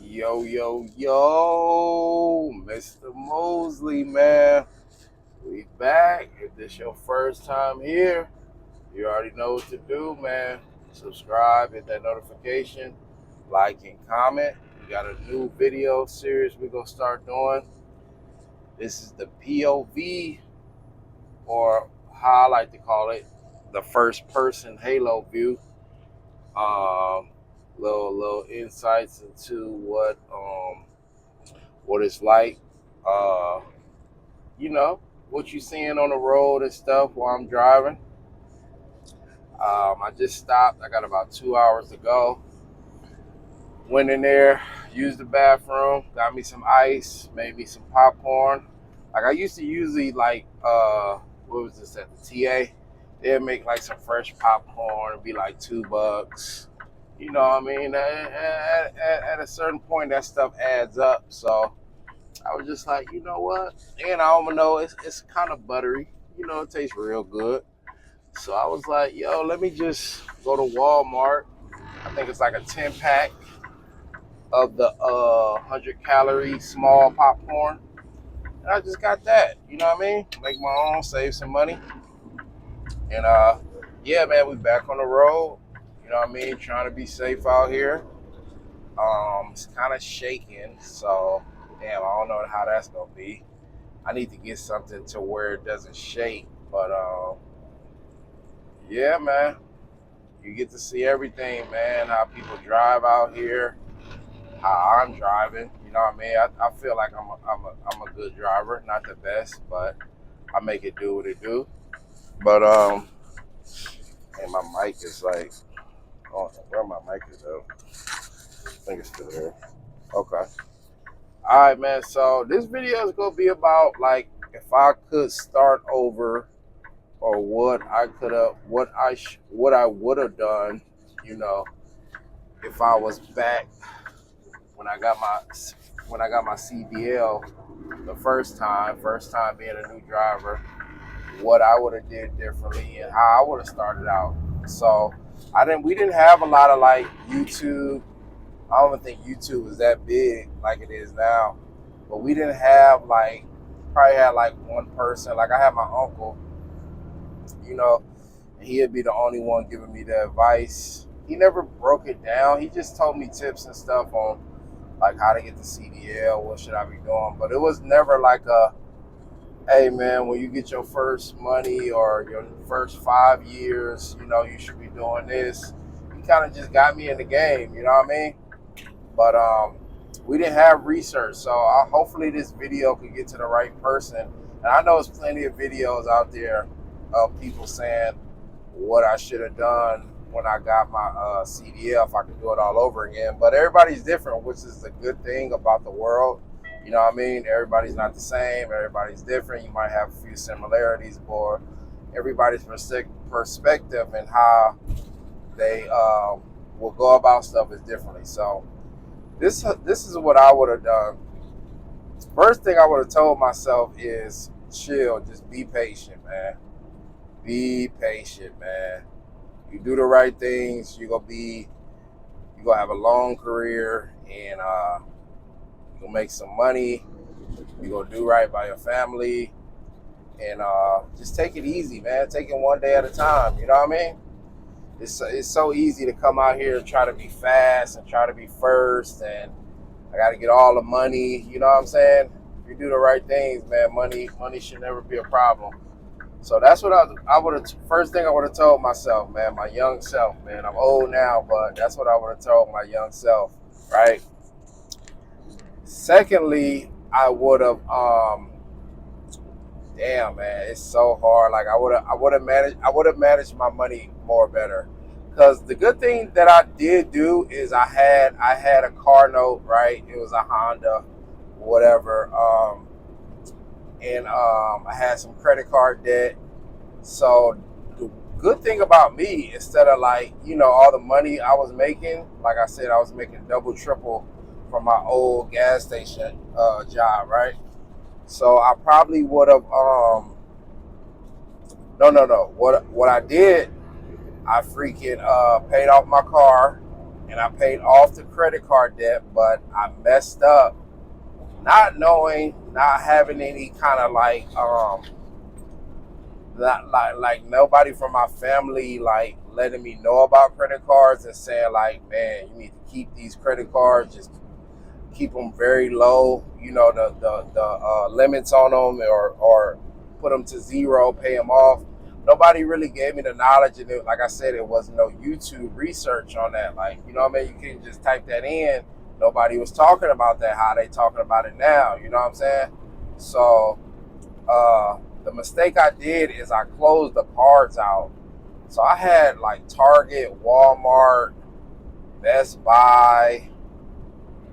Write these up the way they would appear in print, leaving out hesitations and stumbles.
Yo, yo, yo, Mr. Mosley, man. We back. If this your first time here, you already know what to do, man. Subscribe, hit that notification, like and comment. We got a new video series we're gonna start doing. This is the POV, or how I like to call it, the first person Halo view. Um, little insights into what it's like. Uh, you know, what you seeing on the road and stuff while I'm driving. I just stopped. I got about 2 hours to go. Went in there, used the bathroom, got me some ice, made me some popcorn. Like I used to usually what was this at the TA? They'd make like some fresh popcorn. It'd be like $2. You know what I mean? At a certain point, that stuff adds up. So I was just like, you know what? And I don't know, it's kind of buttery. You know, it tastes real good. So I was like, yo, let me just go to Walmart. I think it's like a 10 pack of the 100 calorie small popcorn. And I just got that. You know what I mean? Make my own, save some money. And yeah, man, we back on the road. You know what I mean? Trying to be safe out here. It's kind of shaking, so damn, I don't know how that's gonna be. I need to get something to where it doesn't shake. But yeah, man, you get to see everything, man. How people drive out here, how I'm driving. You know what I mean? I feel like I'm a good driver, not the best, but I make it do what it do. But and my mic is like, oh, where my mic is though? I think it's still there. Okay. All right, man. So this video is gonna be about like if I could start over, or what I could have, what I would have done, you know, if I was back when I got my CDL the first time being a new driver, what I would have did differently and how I would have started out. So we didn't have a lot of like YouTube. I don't even think YouTube was that big like it is now. But we didn't have like, probably had like one person. Like I had my uncle, you know, and he'd be the only one giving me the advice. He never broke it down. He just told me tips and stuff on like how to get the CDL, what should I be doing. But it was never like a, hey man, when you get your first money or your first 5 years, you know, you should be doing this. He kind of just got me in the game, you know what I mean? But we didn't have research, so hopefully this video could get to the right person. And I know there's plenty of videos out there of people saying what I should have done when I got my CDL, if I could do it all over again. But everybody's different, which is the good thing about the world. You know what I mean? Everybody's not the same. Everybody's different. You might have a few similarities, but everybody's perspective and how they will go about stuff is differently. So this is what I would have done. First thing I would have told myself is chill, just be patient, man. Be patient, man. You do the right things, you're gonna have a long career, and you're gonna make some money. You're gonna do right by your family, and just take it easy, man. Take it one day at a time. You know what I mean? It's so easy to come out here and try to be fast and try to be first, and I got to get all the money. You know what I'm saying? If you do the right things, man, money should never be a problem. So that's what I would have. First thing I would have told myself, man, my young self, man. I'm old now, but that's what I would have told my young self, right? Secondly, I would have. Damn, man, it's so hard. Like I would have managed my money more better. Because the good thing that I did do is I had a car note, right? It was a Honda, whatever. And I had some credit card debt. So the good thing about me, instead of like, you know, all the money I was making, like I said, I was making double, triple from my old gas station job, right? So I probably would have no. What I did, I freaking paid off my car. and I paid off the credit card debt, but I messed up not knowing, not having any kind of like nobody from my family like letting me know about credit cards and saying like, man, you need to keep these credit cards, just keep them very low, you know, the limits on them, or put them to zero, pay them off. Nobody really gave me the knowledge, and like I said, it was no YouTube research on that. Like, you know what I mean? You couldn't just type that in. Nobody was talking about that, how they talking about it now. You know what I'm saying? So the mistake I did is I closed the cards out. So I had like Target, Walmart, Best Buy,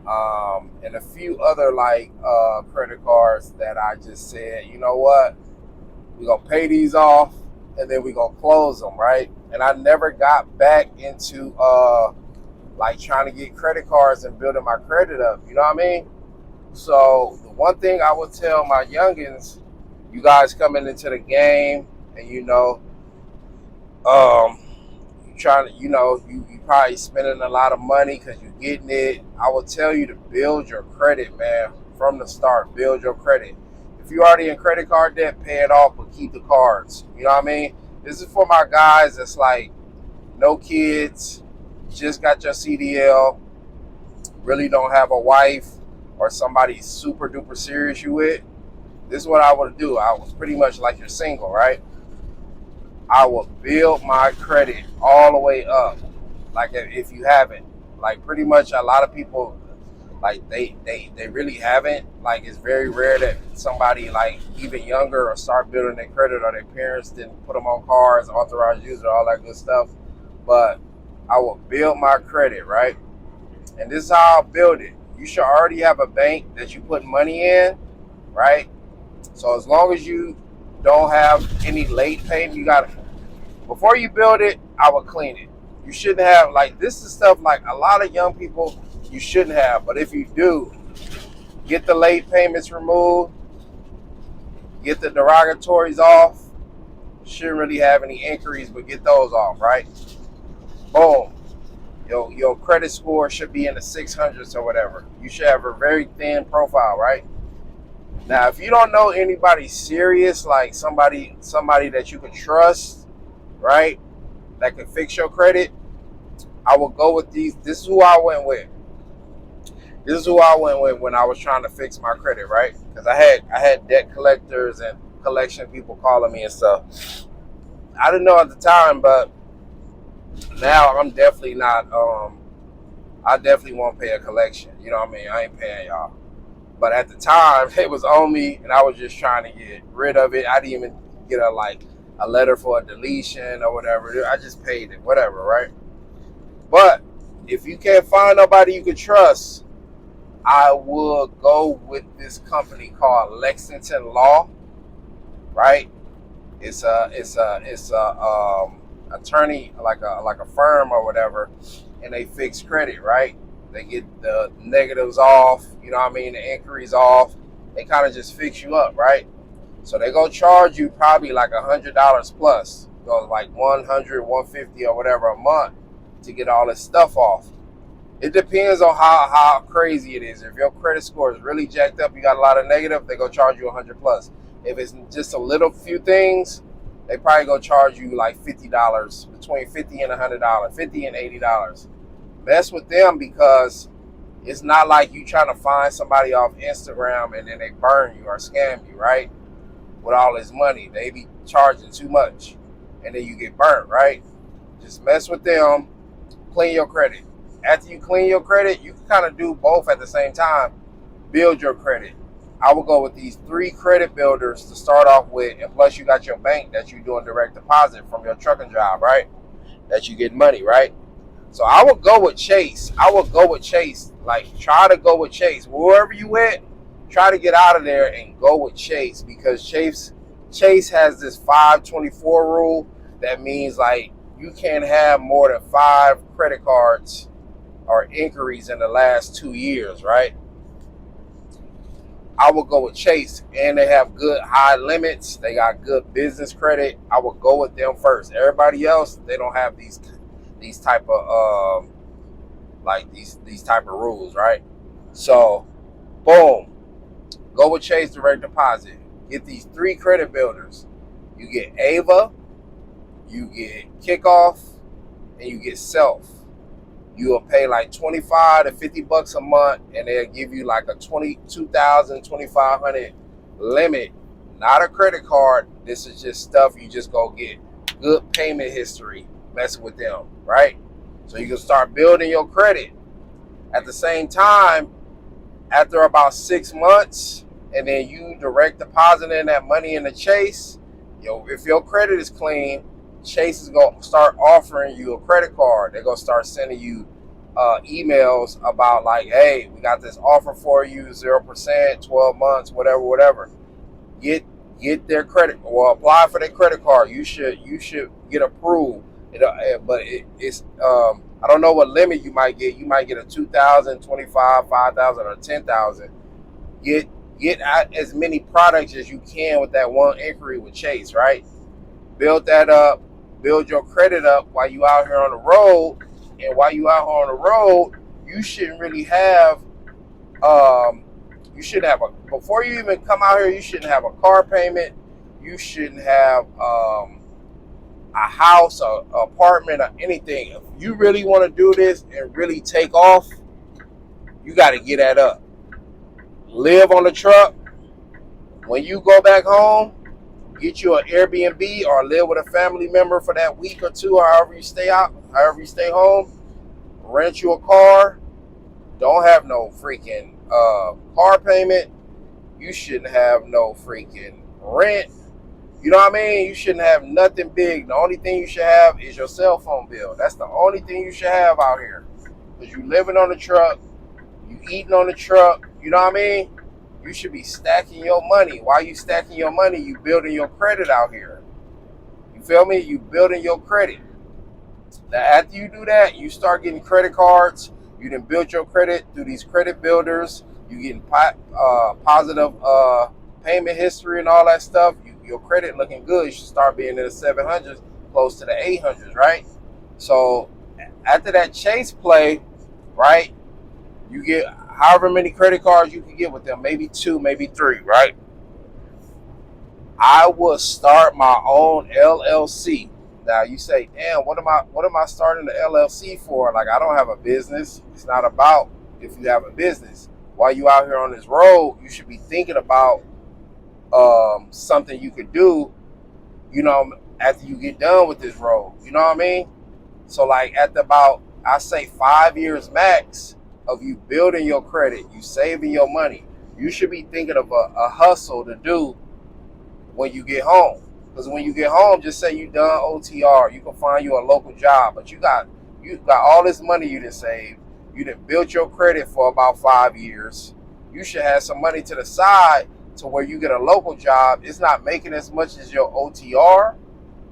and a few other like credit cards that I just said, you know what, we're gonna pay these off and then we're gonna close them, right? And I never got back into like trying to get credit cards and building my credit up, you know what I mean? So the one thing I would tell my youngins, you guys coming into the game, and you know, you trying to, you know, you probably spending a lot of money because you're getting it. I will tell you to build your credit, man, from the start. Build your credit. If you're already in credit card debt, pay it off, but keep the cards. You know what I mean? This is for my guys that's like no kids, just got your CDL, really don't have a wife or somebody super duper serious you with. This is what I would do. I was pretty much like you're single, right? I will build my credit all the way up. Like if you haven't, like pretty much a lot of people, like they really haven't. Like it's very rare that somebody like even younger or start building their credit, or their parents didn't put them on cards, authorized user, all that good stuff. But I will build my credit, right? And this is how I'll build it. You should already have a bank that you put money in, right? So as long as you don't have any late payment, you got to, before you build it, I would clean it. You shouldn't have, like, this is stuff like a lot of young people you shouldn't have. But if you do, get the late payments removed, get the derogatories off. Shouldn't really have any inquiries, but get those off, right? Boom. Your credit score should be in the 600s or whatever. You should have a very thin profile, right? Now, if you don't know anybody serious, like somebody that you can trust, right, that can fix your credit, I will go with these. This is who I went with. This is who I went with when I was trying to fix my credit, right? Because I had debt collectors and collection people calling me and stuff. I didn't know at the time, but now I'm definitely not. I definitely won't pay a collection. You know what I mean? I ain't paying y'all. But at the time, it was on me, and I was just trying to get rid of it. I didn't even get a letter for a deletion or whatever. I just paid it, whatever, right? But if you can't find nobody you can trust, I will go with this company called Lexington Law, right? It's a attorney, like a firm or whatever, and they fix credit, right? They get the negatives off, you know what I mean, the inquiries off. They kind of just fix you up, right? So they gonna charge you probably like $100 plus, goes like 100, 150 or whatever a month to get all this stuff off. It depends on how crazy it is. If your credit score is really jacked up, you got a lot of negative, they gonna charge you 100 plus. If it's just a little few things, they probably gonna charge you like $50, between $50 and $100, $50 and $80. Mess with them, because it's not like you trying to find somebody off Instagram and then they burn you or scam you, right? With all this money, they be charging too much, and then you get burnt, right? Just mess with them. Clean your credit. After you clean your credit, you can kind of do both at the same time. Build your credit. I will go with these 3 credit builders to start off with, and plus you got your bank that you're doing direct deposit from your trucking job, right? That you get money, right? So I would go with Chase. Like, try to go with Chase. Wherever you went, try to get out of there and go with Chase, because Chase has this 524 rule. That means like you can't have more than 5 credit cards or inquiries in the last 2 years, right? I would go with Chase, and they have good high limits. They got good business credit. I would go with them first. Everybody else, they don't have these type of like these type of rules, right? So, boom, go with Chase Direct Deposit. Get these 3 credit builders. You get Ava, you get Kickoff, and you get Self. You will pay like $25 to $50 a month, and they'll give you like a 2,500 limit. Not a credit card. This is just stuff you just go get. Good payment history messing with them, right? So you can start building your credit. At the same time, after about 6 months, and then you direct depositing that money into Chase, if your credit is clean, Chase is going to start offering you a credit card. They're going to start sending you emails about like, hey, we got this offer for you, 0%, 12 months, whatever. Get their credit, or apply for their credit card. You should get approved. But it's I don't know what limit you might get. You might get a 2,000, 25, 5,000, or 10,000. Get as many products as you can with that one inquiry with Chase, right? Build that up. Build your credit up while you out here on the road. And while you out here on the road, you shouldn't really have before you even come out here, you shouldn't have a car payment. You shouldn't have a house, an apartment, or anything. If you really want to do this and really take off, you got to get that up. Live on the truck. When you go back home, get you an Airbnb or live with a family member for that week or two, however you stay home. Rent you a car. Don't have no freaking car payment. You shouldn't have no freaking rent. You know what I mean? You shouldn't have nothing big. The only thing you should have is your cell phone bill. That's the only thing you should have out here. Because you living on the truck, you eating on the truck. You know what I mean? You should be stacking your money. While you stacking your money, you building your credit out here. You feel me? You building your credit. Now, after you do that, you start getting credit cards. You done build your credit through these credit builders. You getting positive payment history and all that stuff. Your credit looking good. You should start being in the 700s, close to the 800s, right? So after that Chase play, right, you get however many credit cards you can get with them, maybe 2, maybe 3, right? I will start my own LLC. Now you say, damn, what am I starting the LLC for? Like, I don't have a business. It's not about if you have a business. While you out here on this road, you should be thinking about something you could do, after you get done with this road. You know what I mean? So like at about, I say 5 years max of you building your credit, you saving your money, you should be thinking of a hustle to do when you get home. Because when you get home, just say you done OTR, you can find you a local job, but you got all this money you done saved. You done built your credit for about 5 years. You should have some money to the side to where you get a local job. It's not making as much as your OTR,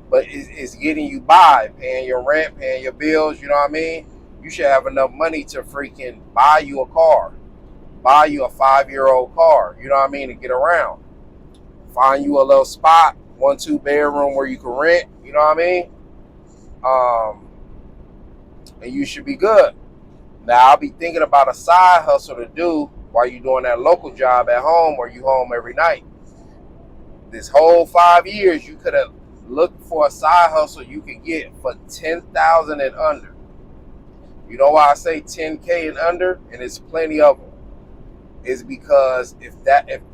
but it's getting you by, paying your rent, paying your bills, you know what I mean? You should have enough money to freaking buy you a car, buy you a 5-year-old car, you know what I mean, to get around. Find you a little spot, 1-2 bedroom where you can rent, you know what I mean? And you should be good. Now, I'll be thinking about a side hustle to do while you're doing that local job at home, or you home every night. This whole 5 years, you could have looked for a side hustle you could get for $10,000 and under. You know why I say 10K and under, and it's plenty of them? Is because if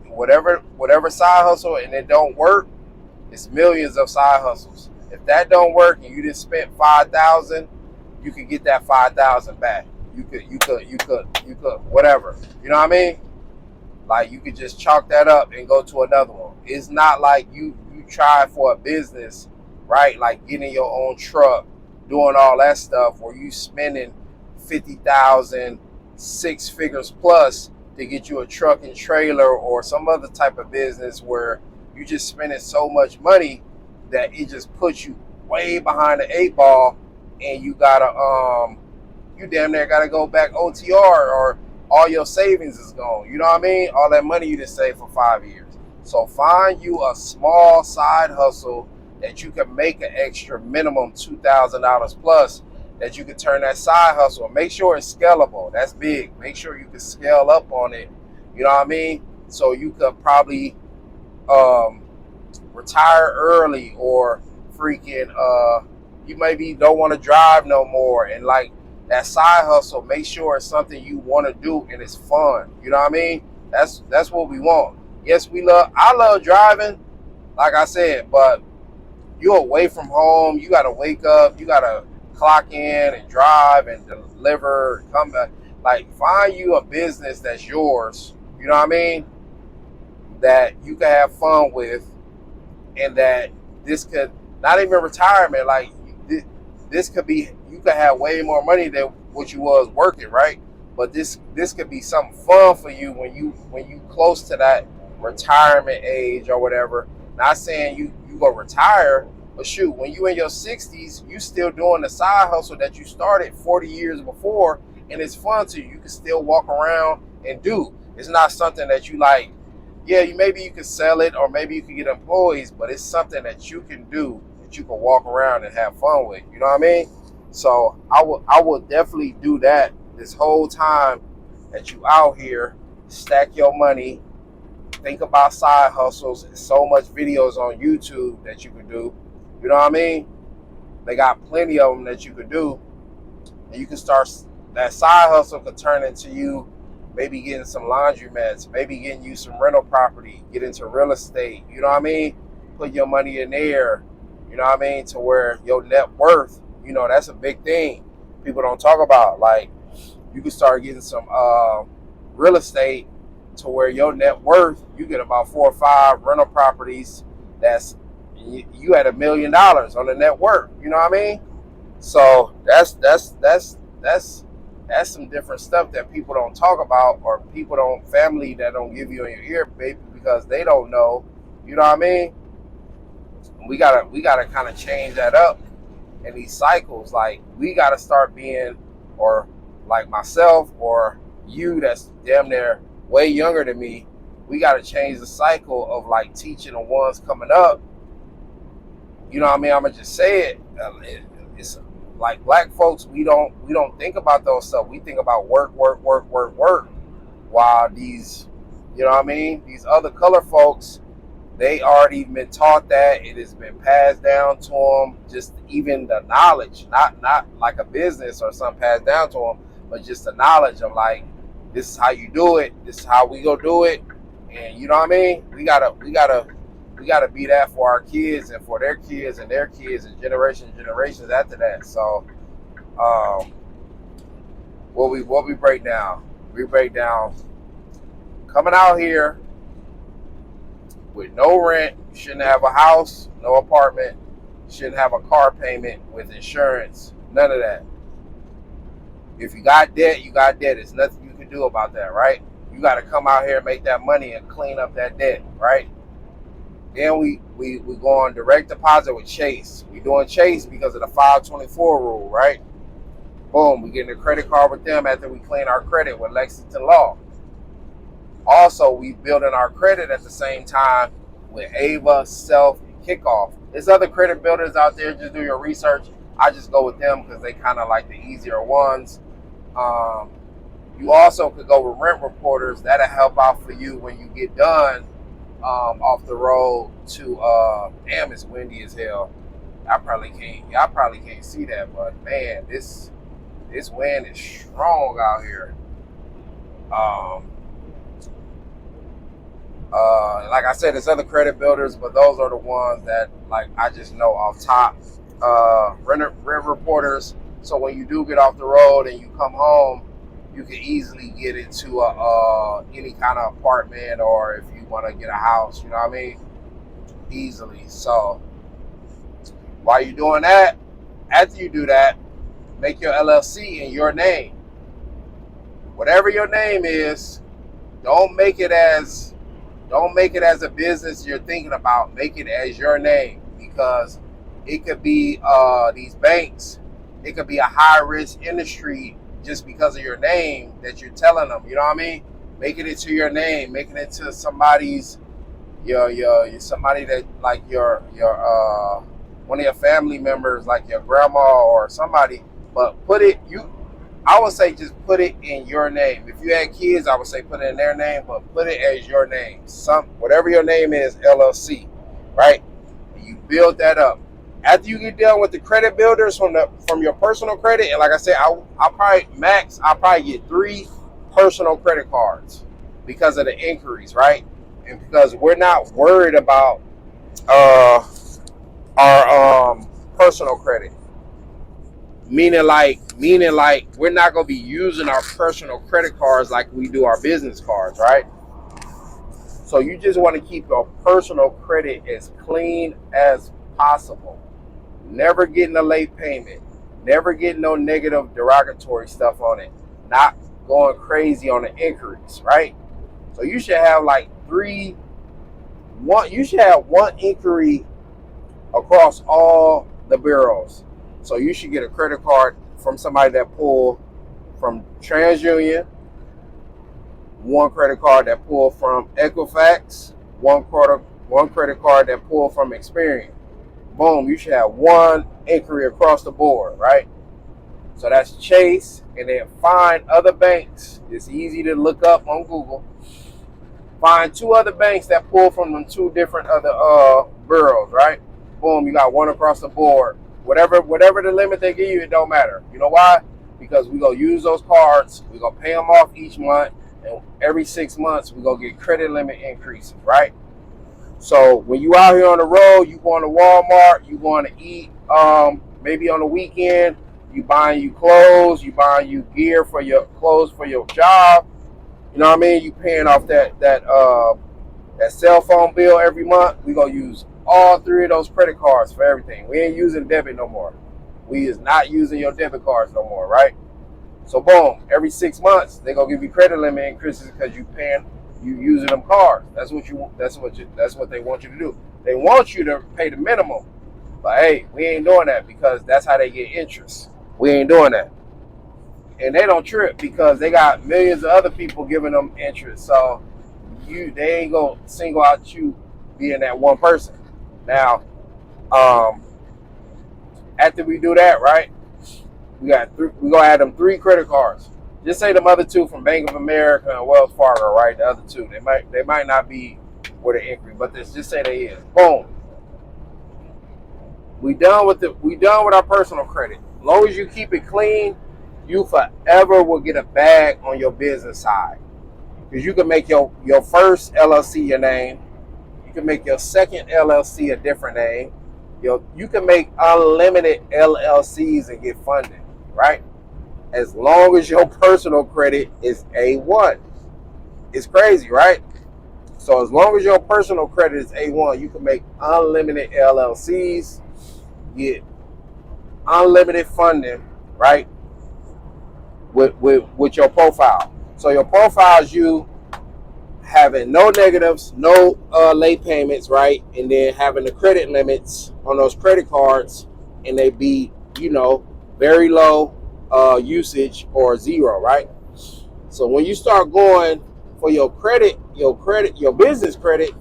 whatever side hustle and it don't work, it's millions of side hustles. If that don't work and you just spent $5,000, you can get that $5,000 back. You could, whatever. You know what I mean? Like, you could just chalk that up and go to another one. It's not like you try for a business, right? Like getting your own truck, doing all that stuff, where you spending $50,000, 6 figures plus to get you a truck and trailer, or some other type of business where you just spending so much money that it just puts you way behind the 8 ball, and you gotta you damn near gotta go back OTR, or all your savings is gone. You know what I mean? All that money you just saved for 5 years. So find you a small side hustle that you can make an extra minimum $2,000 plus, that you can turn that side hustle. Make sure it's scalable. That's big. Make sure you can scale up on it. You know what I mean? So you could probably um, retire early, or freaking you maybe don't want to drive no more, and like that side hustle, make sure it's something you want to do and it's fun. You know what I mean? That's what we want. Yes, I love driving, like I said, but you're away from home. You got to wake up. You got to clock in and drive and deliver and come back. Like, find you a business that's yours. You know what I mean? That you can have fun with, and that this could not even retirement. Like, this could be, you could have way more money than what you was working, right? But this could be something fun for you when you close to that retirement age or whatever. Not saying you go retire, but shoot, when you in your 60s, you still doing the side hustle that you started 40 years before, and it's fun to you. You can still walk around and do. It's not something that you like, yeah, maybe you can sell it, or maybe you can get employees, but it's something that you can do, that you can walk around and have fun with. You know what I mean? So I will definitely do that this whole time that you out here. Stack your money. Think about side hustles. There's so much videos on YouTube that you can do. You know what I mean? They got plenty of them that you can do. And you can start, that side hustle could turn into you maybe getting some laundromats, maybe getting you some rental property, get into real estate. You know what I mean? Put your money in there. You know what I mean? To where your net worth, you know, that's a big thing people don't talk about. Like, you can start getting some real estate to where your net worth, you get about 4 or 5 rental properties. That's, you had $1 million on the net worth. You know what I mean? So that's some different stuff that people don't talk about, or family that don't give you in your ear, baby, because they don't know. You know what I mean? We gotta kind of change that up in these cycles. Like, we gotta start being, or like myself or you that's damn near way younger than me, we gotta change the cycle of like teaching the ones coming up. You know what I mean? I'm gonna just say it. It's like, black folks, we don't think about those stuff. We think about work. While these, you know what I mean, these other color folks, they already been taught that. It has been passed down to them. Just even the knowledge, not like a business or something passed down to them, but just the knowledge of like, this is how you do it. This is how we go do it. And you know what I mean? We gotta be that for our kids and for their kids and their kids and generations after that. So, what we break down? We break down coming out here with no rent. You shouldn't have a house, no apartment. You shouldn't have a car payment with insurance. None of that. If you got debt, you got debt. There's nothing you can do about that, right? You got to come out here and make that money and clean up that debt, right? Then we go on direct deposit with Chase. We doing Chase because of the 524 rule, right? Boom, we getting a credit card with them after we clean our credit with Lexington Law. Also, we building our credit at the same time with Ava, Self, and Kickoff. There's other credit builders out there. Just do your research. I just go with them because they kind of like the easier ones. You also could go with Rent Reporters. That'll help out for you when you get done off the road to damn, it's windy as hell. Y'all probably can't see that, but man, this wind is strong out here. Like I said, there's other credit builders, but those are the ones that like I just know off top. Rent Reporters. So when you do get off the road and you come home, you can easily get into any kind of apartment, or if you want to get a house, you know what I mean? Easily. So while you're doing that, after you do that, make your LLC in your name. Whatever your name is, don't make it as a business you're thinking about. Make it as your name, because it could be these banks, it could be a high risk industry just because of your name that you're telling them. You know what I mean? Making it to your name, making it to somebody's your somebody that like your one of your family members, like your grandma or somebody. But I would say just put it in your name. If you had kids, I would say put it in their name, but put it as your name. Whatever your name is, LLC, right? And you build that up. After you get done with the credit builders from your personal credit, and like I said, I'll probably get 3 personal credit cards because of the inquiries, right? And because we're not worried about our personal credit. Meaning like we're not gonna be using our personal credit cards like we do our business cards, right? So you just want to keep your personal credit as clean as possible. Never getting a late payment. Never getting no negative derogatory stuff on it. Not going crazy on the inquiries, right? So you should have like you should have 1 inquiry across all the bureaus. So you should get a credit card from somebody that pulled from TransUnion, 1 credit card that pulled from Equifax, one credit card that pulled from Experian. Boom, you should have 1 inquiry across the board, right? So that's Chase, and then find other banks. It's easy to look up on Google. Find 2 other banks that pull from them 2 different other bureaus, right? Boom, you got 1 across the board. Whatever the limit they give you, it don't matter. You know why? Because we gonna use those cards, we gonna pay them off each month, and every 6 months we gonna get credit limit increases, right? So when you out here on the road, you going to Walmart, you going to eat, maybe on the weekend, you buying you clothes, you buying you gear for your clothes for your job. You know what I mean? You paying off that cell phone bill every month. We gonna use all 3 of those credit cards for everything. We ain't using debit no more. We is not using your debit cards no more, right? So boom, every 6 months they gonna give you credit limit increases because you using them cards. That's what they want you to do. They want you to pay the minimum. But hey, we ain't doing that because that's how they get interest. We ain't doing that. And they don't trip because they got millions of other people giving them interest. So they ain't gonna single out you being that one person. Now, after we do that, right? We gonna add them 3 credit cards. Just say them other 2 from Bank of America and Wells Fargo, right? The other 2, they might not be with an inquiry, but just say they is. Boom. We done with our personal credit. As long as you keep it clean, you forever will get a bag on your business side. Because you can make your first LLC your name. You can make your second LLC a different name. You can make unlimited LLCs and get funding, right? As long as your personal credit is A1. It's crazy, right? So as long as your personal credit is A1, you can make unlimited LLCs, get unlimited funding, right? With your profile. So your profile is you having no negatives, no late payments, right? And then having the credit limits on those credit cards, and they be, very low usage or 0, right? So when you start going for your business credit,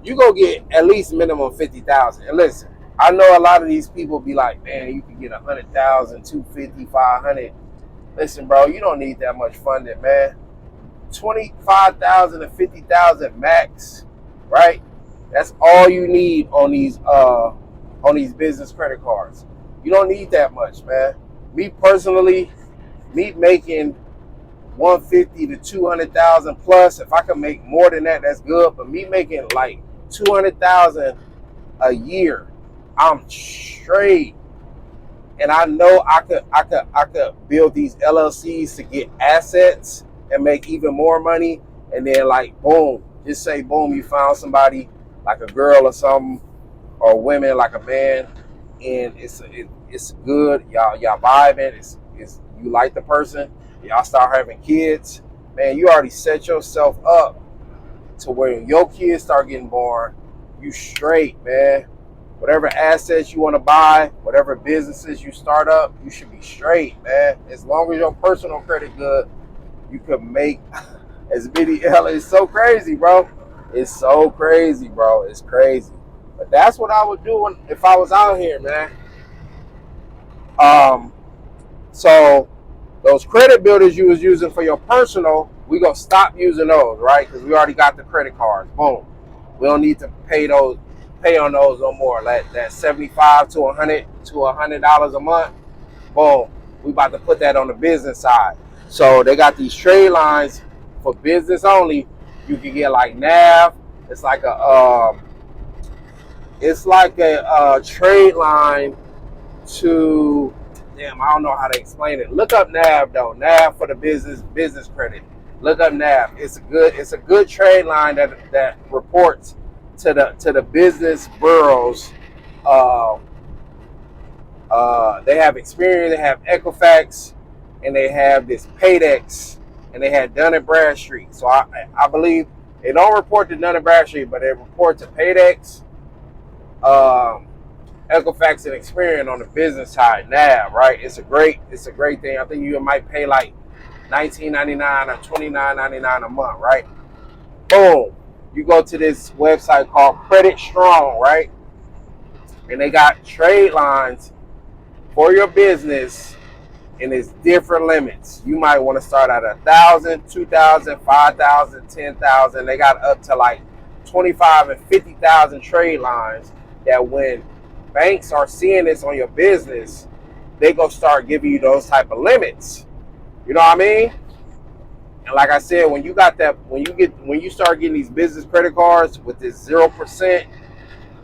you go get at least minimum 50,000. And listen, I know a lot of these people be like, man, you can get 100,000, 250, 500. Listen, bro, you don't need that much funding, man. 25,000 to 50,000 max, right? That's all you need on these business credit cards. You don't need that much, man. Me personally, me making 150 to 200,000 plus. If I can make more than that, that's good. But me making like 200,000 a year, I'm straight. And I know I could build these LLCs to get assets and make even more money. And then like boom, just say boom, you found somebody like a girl or something, or women like a man, and it's good. Y'all vibing. It's you like the person. Y'all start having kids. Man, you already set yourself up to where your kids start getting born. You straight, man. Whatever assets you want to buy, whatever businesses you start up, you should be straight, man. As long as your personal credit good, you could make as many. It's so crazy, bro. It's so crazy, bro. It's crazy. But that's what I would do if I was out here, man. So those credit builders you was using for your personal, we gonna stop using those, right? Because we already got the credit cards. Boom. We don't need to pay on those no more. Like that 75 to $100 a month. Boom. We about to put that on the business side. So they got these trade lines for business only. You can get like NAV. It's like a trade line to, damn, I don't know how to explain it. Look up NAV though. NAV for the business credit. Look up NAV. It's a good trade line that reports to the business bureaus. Uh, they have Experian, they have Equifax, and they have this Paydex, and they had Dun and Bradstreet. So I believe they don't report to Dun and Bradstreet, but they report to Paydex, Equifax, and Experian on the business side. NAV, right? It's a great thing. I think you might pay like $19.99 or $29.99 a month, right? Boom. You go to this website called Credit Strong, right? And they got trade lines for your business, and it's different limits. You might want to start at 1,000, 2,000, 5,000, 10,000. They got up to like 25 and 50,000 trade lines. That when banks are seeing this on your business, they go start giving you those type of limits. You know what I mean? And like I said, when you start getting these business credit cards with this 0%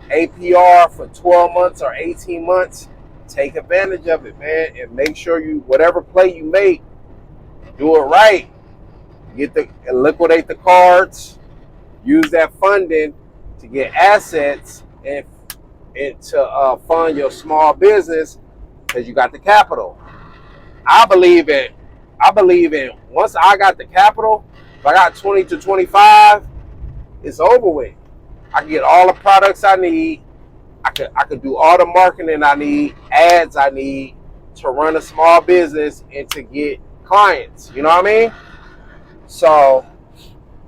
APR for 12 months or 18 months, take advantage of it, man, and make sure whatever play you make, do it right. Liquidate the cards, use that funding to get assets and to fund your small business because you got the capital. I believe in once I got the capital, if I got 20 to 25, it's over with. I can get all the products I need. I could do all the marketing I need, ads I need to run a small business and to get clients. You know what I mean? So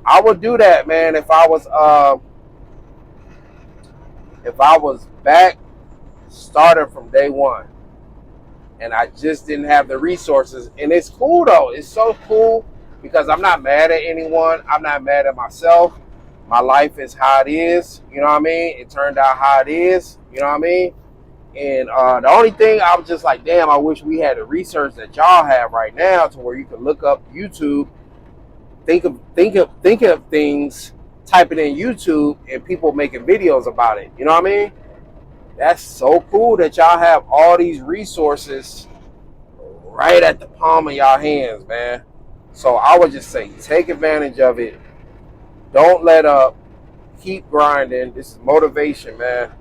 I would do that, man, if I was back starting from day one and I just didn't have the resources. And it's cool though. It's so cool because I'm not mad at anyone. I'm not mad at myself. My life is how it is. You know what I mean? It turned out how it is. You know what I mean? And the only thing I was just like, damn, I wish we had the research that y'all have right now to where you can look up YouTube, think of things, type it in YouTube, and people making videos about it. You know what I mean? That's so cool that y'all have all these resources right at the palm of y'all hands, man. So I would just say, take advantage of it. Don't let up. Keep grinding. This is motivation, man.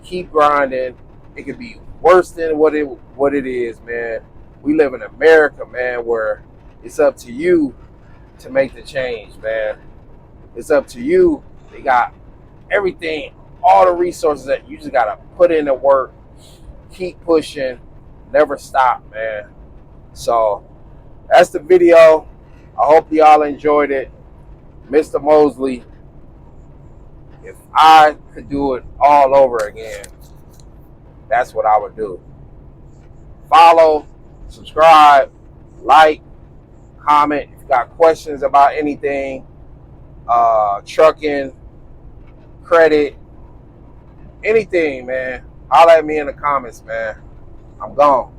Keep grinding. It could be worse than what it is, man. We live in America, man, where it's up to you to make the change, man. It's up to you. They got everything, all the resources that you just gotta put in the work. Keep pushing. Never stop, man. So that's the video. I hope y'all enjoyed it. Mr. Mosley, if I could do it all over again, that's what I would do. Follow, subscribe, like, comment. If you got questions about anything, trucking, credit, anything, man, holler at me in the comments, man. I'm gone.